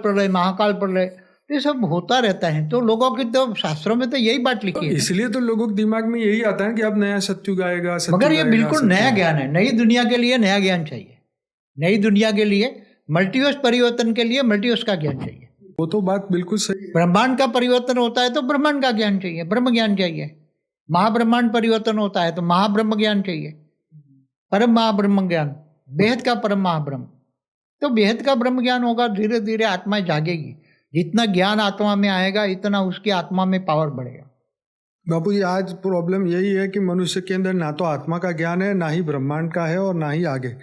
प्रलय ये सब होता रहता है। तो लोगों की तो शास्त्रों में तो यही बात लिखी है, इसलिए तो लोगों के दिमाग में यही आता है कि अब नया सतयुग आएगा। मगर ये बिल्कुल नया ज्ञान है। नई दुनिया के लिए नया ज्ञान चाहिए, नई दुनिया के लिए मल्टीवर्स परिवर्तन के लिए मल्टीवर्स का ज्ञान चाहिए। वो तो बात बिल्कुल सही। ब्रह्मांड का परिवर्तन होता है तो ब्रह्मांड का ज्ञान चाहिए, ब्रह्म ज्ञान चाहिए। महाब्रह्मांड परिवर्तन होता है तो महाब्रह्म ज्ञान चाहिए, परम महाब्रह्म ज्ञान, बेहद का परम महाब्रह्म। तो बेहद का ब्रह्म ज्ञान होगा, धीरे धीरे आत्मा जागेगी। जितना ज्ञान आत्मा में आएगा इतना उसकी आत्मा में पावर बढ़ेगा। बापू जी, आज प्रॉब्लम यही है कि मनुष्य के अंदर ना तो आत्मा का ज्ञान है, ना ही ब्रह्मांड का है, और ना ही आगे।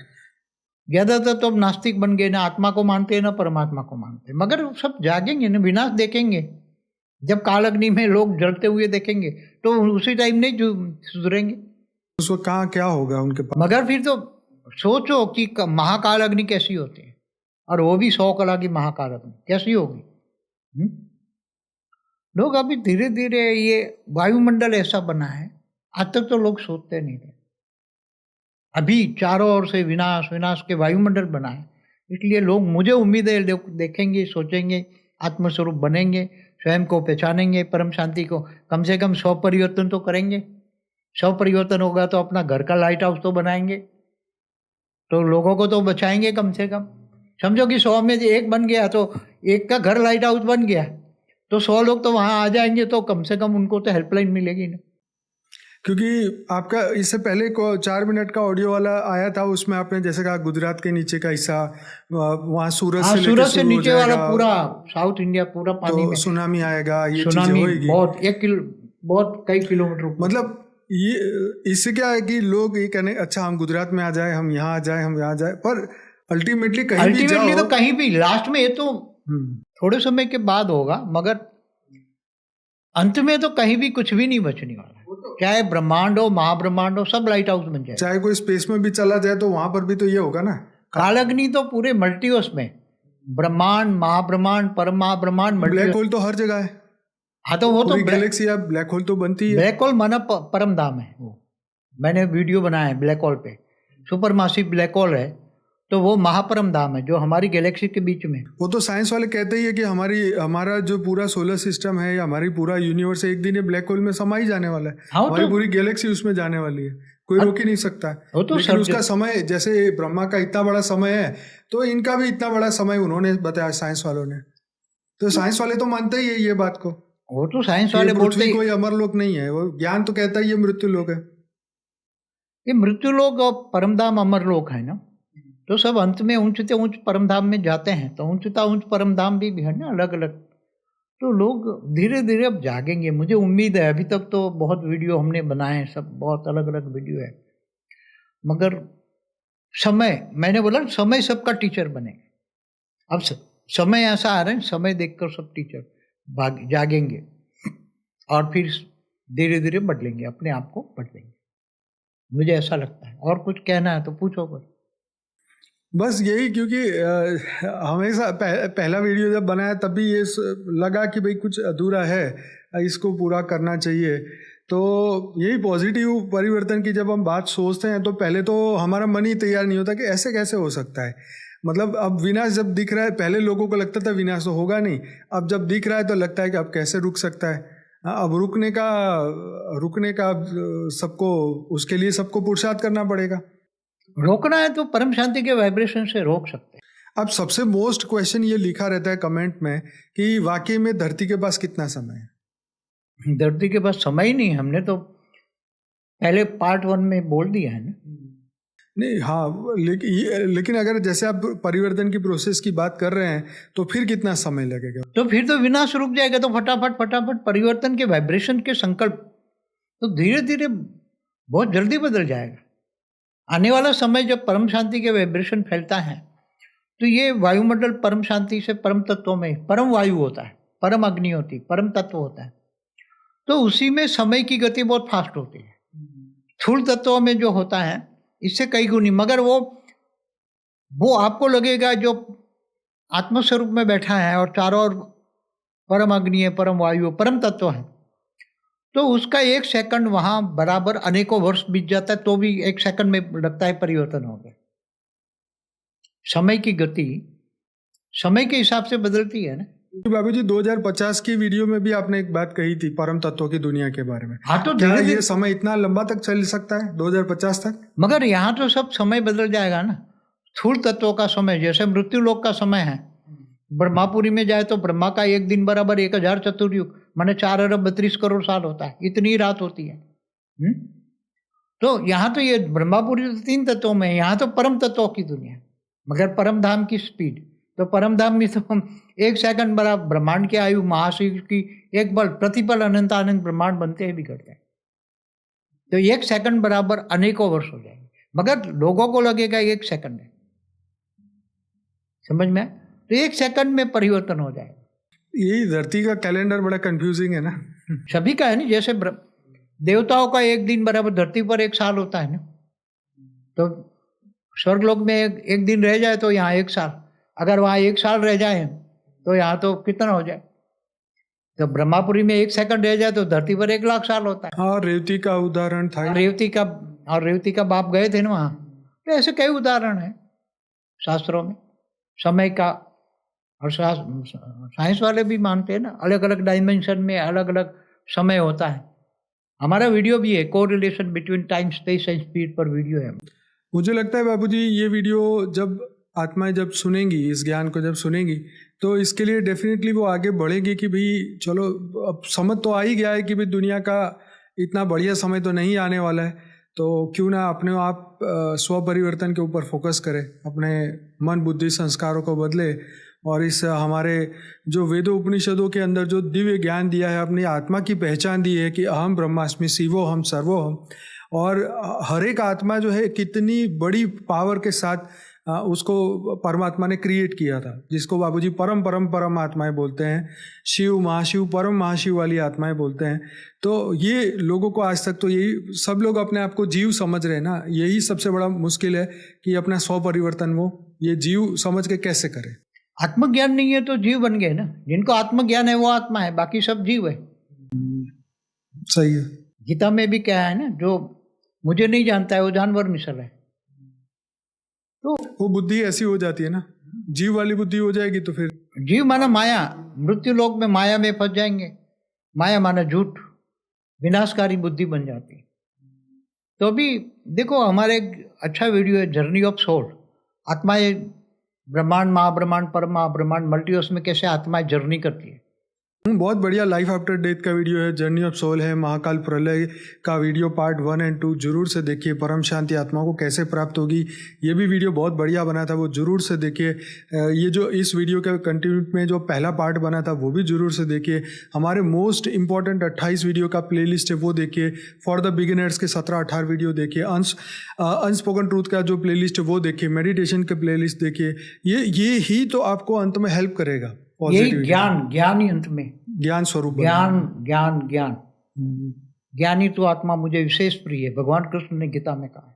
ज्यादातर तो अब नास्तिक बन गए, ना आत्मा को मानते हैं ना परमात्मा को मानते हैं। मगर सब जागेंगे ना, विनाश देखेंगे। जब काल अग्नि में लोग जलते हुए देखेंगे तो उसी टाइम नहीं सुधरेंगे। उसको कहाँ क्या होगा उनके पास। मगर फिर तो सोचो कि महाकाल अग्नि कैसी होती है, और वो भी 100 कला की महाकाल अग्नि कैसी होगी। लोग अभी धीरे धीरे, ये वायुमंडल ऐसा बना है, आज तक तो लोग सोचते नहीं थे। अभी चारों ओर से विनाश विनाश के वायुमंडल बना है, इसलिए लोग, मुझे उम्मीद है, देखेंगे, सोचेंगे, आत्मस्वरूप बनेंगे, स्वयं को पहचानेंगे, परम शांति को कम से कम 100 परिवर्तन तो करेंगे। 100 परिवर्तन होगा तो अपना घर का लाइट हाउस तो बनाएंगे, तो लोगों को तो बचाएंगे कम से कम। समझो कि 100 में एक बन गया तो एक का घर लाइट हाउस बन गया, तो 100 लोग तो वहाँ आ जाएंगे, तो कम से कम उनको तो हेल्पलाइन मिलेगी ना। क्योंकि आपका इससे पहले को 4 मिनट का ऑडियो वाला आया था, उसमें आपने जैसे कहा गुजरात के नीचे का हिस्सा, वहाँ सूरत हाँ, से लेके सूरत से शुरू हो नीचे वाला जाएगा, पूरा साउथ इंडिया पूरा पानी तो में, सुनामी आएगा, ये चीजें सुनामी होगी। बहुत कई किलोमीटर ऊपर। मतलब ये इससे क्या है कि लोग ये कहने अच्छा हम गुजरात में आ जाए, हम यहाँ आ जाए, हम यहाँ जाए, पर अल्टीमेटली कहीं भी जाओ, तो कहीं भी लास्ट में ये तो थोड़े समय के बाद होगा, मगर अंत में तो कहीं भी कुछ भी नहीं बचने वाला। चाहे ब्रह्मांड हो, महाब्रह्मांड हो, सब लाइट हाउस बन जाए। चाहे कोई स्पेस में भी चला जाए तो वहां पर भी तो ये होगा ना। कालअग्नि तो पूरे मल्टीवर्स में, ब्रह्मांड, महाब्रह्मांड, परम महाब्रह्मांड, ब्लैक होल तो हर जगह है। हाँ, तो वो तो गैलेक्सी या ब्लैक होल तो बनती है। ब्लैक होल माना परम धाम है वो। मैंने वीडियो बनाया है ब्लैक होल पे, सुपर मासिव ब्लैक होल है, तो वो महापरम धाम है जो हमारी गैलेक्सी के बीच में। वो तो साइंस वाले कहते ही है कि हमारा जो पूरा सोलर सिस्टम है या हमारी पूरा यूनिवर्स एक दिन ये ब्लैक होल में समा ही जाने वाला है। हाँ, हमारी तो पूरी गैलेक्सी उसमें जाने वाली है, कोई रोक ही नहीं सकता। तो लेकिन उसका समय, जैसे ब्रह्मा का इतना बड़ा समय है, तो इनका भी इतना बड़ा समय उन्होंने बताया साइंस वालों ने। तो साइंस वाले तो मानते ही है ये बात को। वो तो साइंस वाले बोलते हैं कोई अमर लोक नहीं है, वो ज्ञान तो कहता है ये मृत्यु लोक है। ये मृत्यु लोक और परमधाम अमर लोक है ना, तो सब अंत में ऊंचते ऊंच परमधाम में जाते हैं। तो ऊंचता ऊंच परमधाम भी है ना, अलग अलग। तो लोग धीरे धीरे अब जागेंगे, मुझे उम्मीद है। अभी तक तो बहुत वीडियो हमने बनाए हैं, सब बहुत अलग अलग वीडियो है, मगर समय, मैंने बोला समय सबका टीचर बनेगा। अब समय ऐसा आ रहा है, समय देखकर सब टीचर जागेंगे और फिर धीरे धीरे बदलेंगे, अपने आप को बदलेंगे, मुझे ऐसा लगता है। और कुछ कहना है तो पूछो कुछ। बस यही, क्योंकि हमेशा पहला वीडियो जब बनाया तब भी ये लगा कि भाई कुछ अधूरा है, इसको पूरा करना चाहिए। तो यही पॉजिटिव परिवर्तन की जब हम बात सोचते हैं तो पहले तो हमारा मन ही तैयार नहीं होता कि ऐसे कैसे हो सकता है। मतलब अब विनाश जब दिख रहा है, पहले लोगों को लगता था विनाश तो होगा नहीं, अब जब दिख रहा है तो लगता है कि अब कैसे रुक सकता है। अब रुकने का सबको, उसके लिए सबको पुरुषार्थ करना पड़ेगा। रोकना है तो परम शांति के वाइब्रेशन से रोक सकते हैं। अब सबसे मोस्ट क्वेश्चन ये लिखा रहता है कमेंट में कि वाकई में धरती के पास कितना समय है? धरती के पास समय ही नहीं, हमने तो पहले पार्ट 1 में बोल दिया है ना। नहीं, हाँ, लेकिन अगर जैसे आप परिवर्तन की प्रोसेस की बात कर रहे हैं तो फिर कितना समय लगेगा? तो फिर तो विनाश रुक जाएगा। तो फटाफट परिवर्तन के वाइब्रेशन के संकल्प तो धीरे धीरे बहुत जल्दी बदल जाएगा। आने वाला समय जब परम शांति के वाइब्रेशन फैलता है तो ये वायुमंडल परम शांति से परम तत्वों में परम वायु होता है, परम अग्नि होती है, परम तत्व होता है, तो उसी में समय की गति बहुत फास्ट होती है। स्थूल तत्वों में जो होता है इससे कई गुनी, मगर वो आपको लगेगा जो आत्मस्वरूप में बैठा है और चारों ओर परम अग्नि है, परम वायु है, परम तत्व है, तो उसका 1 सेकंड वहां बराबर अनेकों वर्ष बीत जाता है, तो भी 1 सेकंड में लगता है परिवर्तन हो गया। समय की गति समय के हिसाब से बदलती है ना। बाबू जी 2050 की वीडियो में भी आपने एक बात कही थी परम तत्वों की दुनिया के बारे में। हाँ, तो क्या ये समय इतना लंबा तक चल सकता है 2050 तक? मगर यहाँ तो सब समय बदल जाएगा ना। स्थूल तत्वों का समय जैसे मृत्यु लोक का समय है, ब्रह्मापुरी में जाए तो ब्रह्मा का 1 दिन बराबर 1000 चतुर्युग माने 4 अरब 32 करोड़ साल होता है, इतनी रात होती है। तो यहाँ तो ये ब्रह्मापुरी तो 3 तत्वों में है, यहाँ तो परम तत्वों की दुनिया, मगर परम धाम की स्पीड। तो परम धाम में तो हम 1 सेकंड बराबर ब्रह्मांड की आयु महाशिव की एक बल प्रतिपल अनंत अनंत ब्रह्मांड बनते हैं बिगड़ते हैं। तो 1 सेकंड बराबर अनेकों वर्ष हो जाएंगे, मगर लोगों को लगेगा 1 सेकंड है। समझ में? तो 1 सेकंड में परिवर्तन हो जाएगा। यही धरती का कैलेंडर बड़ा कंफ्यूजिंग है ना। सभी का है नहीं, जैसे देवताओं का 1 दिन बराबर धरती पर 1 साल होता है ना। तो स्वर्गलोक में एक दिन रह जाए तो यहाँ 1 साल, अगर वहाँ 1 साल रह जाए तो यहाँ तो कितना हो जाए। तो ब्रह्मापुरी में 1 सेकंड रह जाए तो धरती पर 1 लाख साल होता है। हाँ, रेवती का उदाहरण था। रेवती का बाप गए थे ना वहाँ। तो ऐसे कई उदाहरण है शास्त्रों में समय का, और साइंस वाले भी मानते हैं ना, अलग अलग डायमेंशन में अलग अलग समय होता है। हमारा वीडियो भी है, correlation between time space and speed पर वीडियो है। मुझे लगता है बापूजी ये वीडियो जब आत्माएं जब सुनेंगी, इस ज्ञान को जब सुनेंगी, तो इसके लिए डेफिनेटली वो आगे बढ़ेगी कि भाई चलो अब समझ तो आ ही गया है कि भाई दुनिया का इतना बढ़िया समय तो नहीं आने वाला है, तो क्यों ना अपने आप स्व परिवर्तन के ऊपर फोकस करें, अपने मन बुद्धि संस्कारों को बदले और इस हमारे जो वेदों उपनिषदों के अंदर जो दिव्य ज्ञान दिया है, अपनी आत्मा की पहचान दी है कि अहम ब्रह्मास्मि शिवोहम सर्वोहम, और हर एक आत्मा जो है कितनी बड़ी पावर के साथ उसको परमात्मा ने क्रिएट किया था, जिसको बाबूजी परम परम परम आत्माएं बोलते हैं, शिव महाशिव परम महाशिव वाली आत्माएं बोलते हैं। तो ये लोगों को आज तक तो यही सब लोग अपने आप को जीव समझ रहे हैं ना, यही सबसे बड़ा मुश्किल है कि अपना स्व परिवर्तन वो ये जीव समझ के कैसे करें। आत्मज्ञान नहीं है तो जीव बन गए ना, जिनको आत्मज्ञान है वो आत्मा है, बाकी सब जीव है। सही है। गीता में भी क्या है ना, जो मुझे नहीं जानता है वो जानवर मिसल है। तो वो बुद्धि ऐसी हो जाती है ना, जीव वाली बुद्धि हो जाएगी तो फिर जीव माना माया, मृत्यु लोक में माया में फंस जाएंगे। माया माना झूठ, विनाशकारी बुद्धि बन जाती है। तो अभी देखो हमारे एक अच्छा वीडियो है जर्नी ऑफ सोल, आत्माएं ब्रह्मांड महाब्रह्मांड परम महाब्रह्मांड मल्टीवर्स में कैसे आत्माएं जर्नी करती है। बहुत बढ़िया लाइफ आफ्टर डेथ का वीडियो है, जर्नी ऑफ सोल है, महाकाल प्रलय का वीडियो पार्ट 1 और 2 जरूर से देखिए। परम शांति आत्मा को कैसे प्राप्त होगी, ये भी वीडियो बहुत बढ़िया बना था, वो जरूर से देखिए। ये जो इस वीडियो के कंटिन्यू में जो पहला पार्ट बना था वो भी जरूर से देखिए। हमारे मोस्ट इंपॉर्टेंट 28 वीडियो का प्लेलिस्ट है वो देखिए। फॉर द बिगिनर्स के 17-18 वीडियो देखिए। अनस्पोकन ट्रूथ का जो प्लेलिस्ट है वो देखिए। मेडिटेशन के प्लेलिस्ट देखिए। ये ही तो आपको अंत में हेल्प करेगा। यही ज्ञान ही अंत में ज्ञान स्वरूप ज्ञान ज्ञानी तो आत्मा मुझे विशेष प्रिय है, भगवान कृष्ण ने गीता में कहा।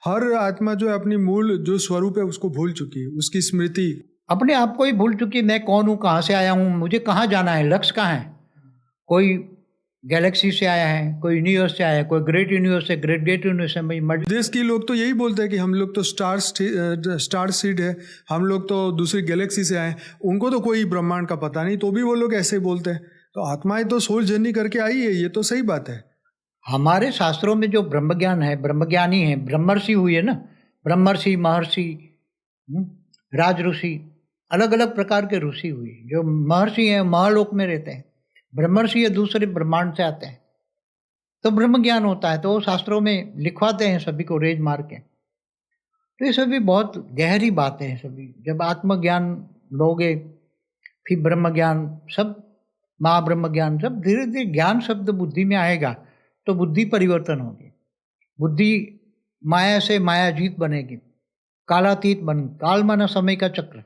हर आत्मा जो है अपनी मूल जो स्वरूप है उसको भूल चुकी है, उसकी स्मृति अपने आप को ही भूल चुकी। मैं कौन हूँ, कहाँ से आया हूँ, मुझे कहाँ जाना है, लक्ष्य कहाँ है। कोई गैलेक्सी से आया है, कोई यूनिवर्स से आया है, कोई ग्रेट यूनिवर्स है, ग्रेट यूनिवर्स है। देश के लोग तो यही बोलते हैं कि हम लोग तो स्टार सीड है, हम लोग तो दूसरी गैलेक्सी से आए, उनको तो कोई ब्रह्मांड का पता नहीं, तो भी वो लोग ऐसे बोलते हैं। तो आत्माएं तो सोल जर्नी करके आई है, ये तो सही बात है। हमारे शास्त्रों में जो ब्रह्मज्ञान है, ब्रह्मज्ञानी है, ब्रह्मर्षि हुई है ना, ब्रह्मर्षि महर्षि राज ऋषि, अलग अलग प्रकार के ऋषि हुए। जो महर्षि हैं महलोक में रहते हैं, ब्रह्मर्षि है दूसरे ब्रह्मांड से आते हैं, तो ब्रह्म ज्ञान होता है। तो वो शास्त्रों में लिखवाते हैं सभी को रेज मार के। तो ये सभी बहुत गहरी बातें हैं सभी। जब आत्मज्ञान लोगे फिर ब्रह्म ज्ञान, सब महाब्रह्म ज्ञान, सब धीरे धीरे ज्ञान शब्द बुद्धि में आएगा तो बुद्धि परिवर्तन होगी। बुद्धि माया से मायाजीत बनेगी, कालातीत बन, काल माना समय का चक्र,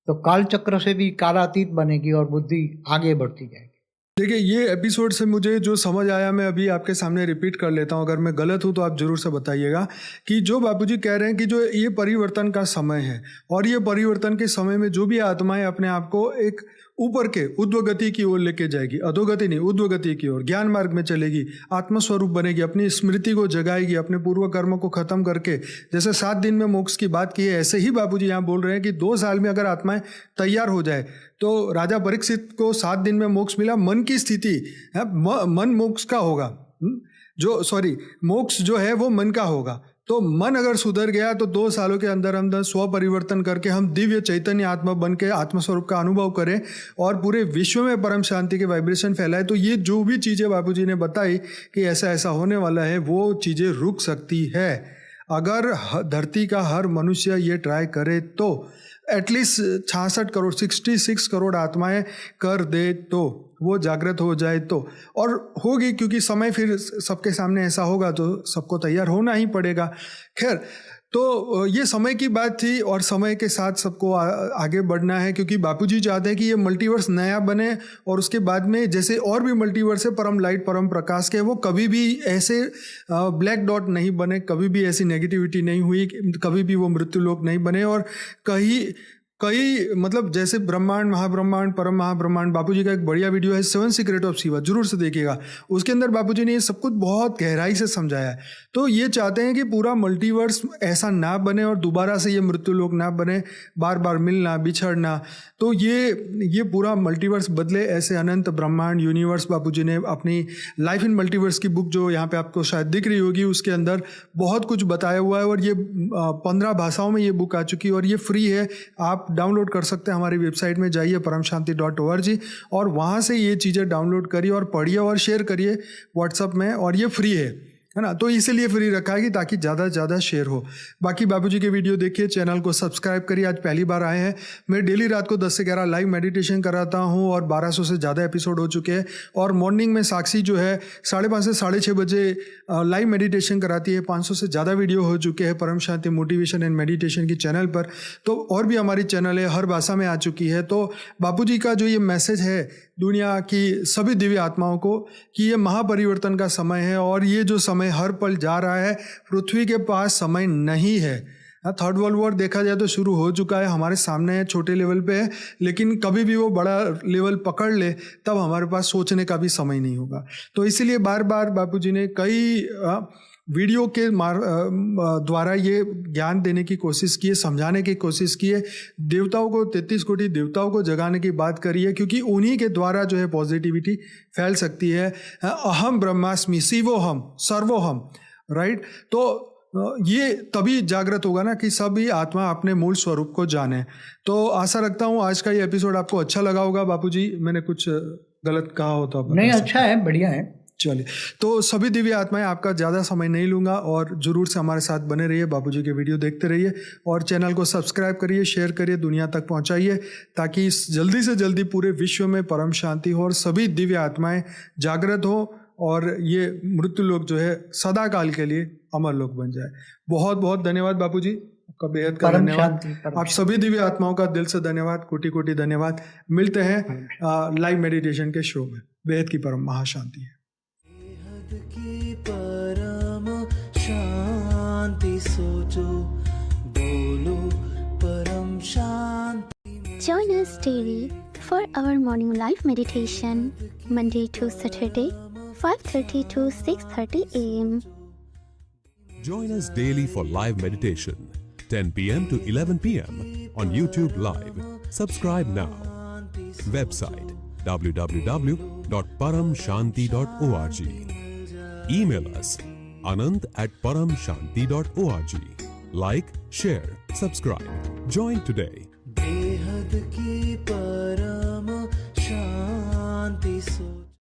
तो काल चक्र से भी कालातीत बनेगी और बुद्धि आगे बढ़ती जाएगी। देखिए ये एपिसोड से मुझे जो समझ आया मैं अभी आपके सामने रिपीट कर लेता हूँ, अगर मैं गलत हूँ तो आप जरूर से बताइएगा। कि जो बापूजी कह रहे हैं कि जो ये परिवर्तन का समय है, और ये परिवर्तन के समय में जो भी आत्माएं अपने आप को एक ऊपर के ऊर्ध्वगति की ओर लेके जाएगी, अधोगति नहीं ऊर्ध्वगति की ओर, ज्ञान मार्ग में चलेगी, आत्मस्वरूप बनेगी, अपनी स्मृति को जगाएगी, अपने पूर्व कर्मों को खत्म करके, जैसे 7 दिन में मोक्ष की बात की है, ऐसे ही बापूजी यहाँ बोल रहे हैं कि 2 साल में अगर आत्माएं तैयार हो जाए। तो राजा परीक्षित को 7 दिन में मोक्ष मिला। मन की स्थिति है, मन मोक्ष का होगा, मोक्ष जो है वो मन का होगा। तो मन अगर सुधर गया तो 2 सालों के अंदर अंदर स्व परिवर्तन करके हम दिव्य चैतन्य आत्मा बन के आत्मस्वरूप का अनुभव करें और पूरे विश्व में परम शांति के वाइब्रेशन फैलाए। तो ये जो भी चीज़ें बापूजी ने बताई कि ऐसा ऐसा होने वाला है, वो चीज़ें रुक सकती है अगर धरती का हर मनुष्य ये ट्राई करे तो। एटलीस्ट 66 करोड़ आत्माएं कर दे तो, वो जागृत हो जाए तो, और होगी, क्योंकि समय फिर सबके सामने ऐसा होगा तो सबको तैयार होना ही पड़ेगा। खैर, तो ये समय की बात थी और समय के साथ सबको आगे बढ़ना है, क्योंकि बापूजी चाहते हैं कि ये मल्टीवर्स नया बने और उसके बाद में जैसे और भी मल्टीवर्स है परम लाइट परम प्रकाश के, वो कभी भी ऐसे ब्लैक डॉट नहीं बने, कभी भी ऐसी नेगेटिविटी नहीं हुई, कभी भी वो मृत्यु लोक नहीं बने और कई मतलब जैसे ब्रह्मांड, महाब्रह्मांड, परम महाब्रह्मांड, बापूजी का एक बढ़िया वीडियो है 7 सीक्रेट ऑफ शिवा, जरूर से देखिएगा। उसके अंदर बापूजी ने ये सब कुछ बहुत गहराई से समझाया है। तो ये चाहते हैं कि पूरा मल्टीवर्स ऐसा ना बने और दोबारा से ये मृत्यु लोक ना बने, बार बार मिलना बिछड़ना। तो ये पूरा मल्टीवर्स बदले, ऐसे अनंत ब्रह्मांड यूनिवर्स बापूजी ने अपनी लाइफ इन मल्टीवर्स की बुक जो यहाँ पे आपको शायद दिख रही होगी, उसके अंदर बहुत कुछ बताया हुआ है। और ये 15 भाषाओं में ये बुक आ चुकी है और ये फ्री है, आप डाउनलोड कर सकते हैं। हमारी वेबसाइट में जाइए paramshanti.org और वहाँ से ये चीज़ें डाउनलोड करिए और पढ़िए और शेयर करिए व्हाट्सएप में, और ये फ्री है ना। तो इसीलिए फ्री रखा है कि ताकि ज़्यादा से ज़्यादा शेयर हो। बाकी बापूजी के वीडियो देखिए, चैनल को सब्सक्राइब करिए। आज पहली बार आए हैं, मैं डेली रात को 10 से 11 लाइव मेडिटेशन कराता हूँ और 1200 से ज़्यादा एपिसोड हो चुके हैं। और मॉर्निंग में साक्षी जो है 5:30 से 6:30 बजे लाइव मेडिटेशन कराती है। 500 से ज़्यादा वीडियो हो चुके हैं परम शांति मोटिवेशन एंड मेडिटेशन की चैनल पर। तो और भी हमारी चैनल है, हर भाषा में आ चुकी है। तो बापूजी का जो ये मैसेज है दुनिया की सभी दिव्य आत्माओं को कि ये महापरिवर्तन का समय है और ये जो समय हर पल जा रहा है, पृथ्वी के पास समय नहीं है। थर्ड वर्ल्ड वॉर देखा जाए तो शुरू हो चुका है, हमारे सामने है, छोटे लेवल पे है, लेकिन कभी भी वो बड़ा लेवल पकड़ ले तब हमारे पास सोचने का भी समय नहीं होगा। तो इसीलिए बार बार बापूजी ने कई वीडियो के द्वारा ये ज्ञान देने की कोशिश की है, समझाने की कोशिश की है। देवताओं को, 33 कोटि देवताओं को जगाने की बात करी है, क्योंकि उन्हीं के द्वारा जो है पॉजिटिविटी फैल सकती है। अहम ब्रह्मास्मि शिवोहम सर्वोहम, राइट। तो ये तभी जागृत होगा ना कि सभी आत्मा अपने मूल स्वरूप को जाने। तो आशा रखता हूँ आज का ये एपिसोड आपको अच्छा लगा होगा। बापूजी, मैंने कुछ गलत कहा हो तो नहीं, अच्छा है, बढ़िया है। चलिए, तो सभी दिव्य आत्माएं, आपका ज़्यादा समय नहीं लूँगा और ज़रूर से हमारे साथ बने रहिए, बापूजी के वीडियो देखते रहिए और चैनल को सब्सक्राइब करिए, शेयर करिए, दुनिया तक पहुँचाइए, ताकि जल्दी से जल्दी पूरे विश्व में परम शांति हो और सभी दिव्य आत्माएं जागृत हो और ये मृत्यु लोक जो है सदा काल के लिए अमर लोक बन जाए। बहुत बहुत धन्यवाद बापूजी, आपका बेहद का धन्यवाद। आप सभी दिव्य आत्माओं का दिल से धन्यवाद, कोटि कोटि धन्यवाद। मिलते हैं लाइव मेडिटेशन के शो में। बेहद की परम महाशांति है। की परम शांति सोचो, बोलो परम शांति। Join us daily for our morning live meditation, Monday to Saturday, 5:30 to 6:30 a.m. Join us daily for live meditation, 10 p.m. to 11 p.m. on YouTube Live. Subscribe now. Website www.paramshanti.org. Email us anant@paramshanti.org. Like, share, subscribe. Join today. बेहद की पर